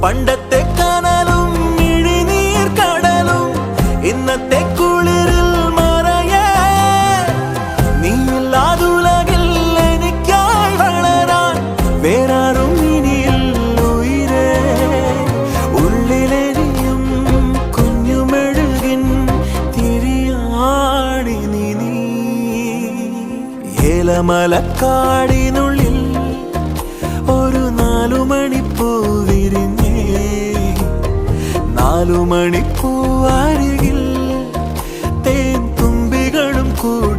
പണ്ടത്തെ കനലും ഇഴിനീർ കടലും ഇന്നത്തെ കുളിരിൽ മറയേ നീയില്ലാതുലകിൽ എനിക്കായി വളരാൻ വേറാരും ഇനിയില്ല ഉയിരേ ഉള്ളിലെരിയും കുഞ്ഞുമെഴുകിൻ തിരിയാണി നീ ഏലമലക്കാടിനുള്ളിൽ ഒരു 4 മണിപ്പൂ വിരിഞ്ഞേ 4 മണിപ്പൂ അരികിൽ തേൻ തുമ്പികളും കൂടി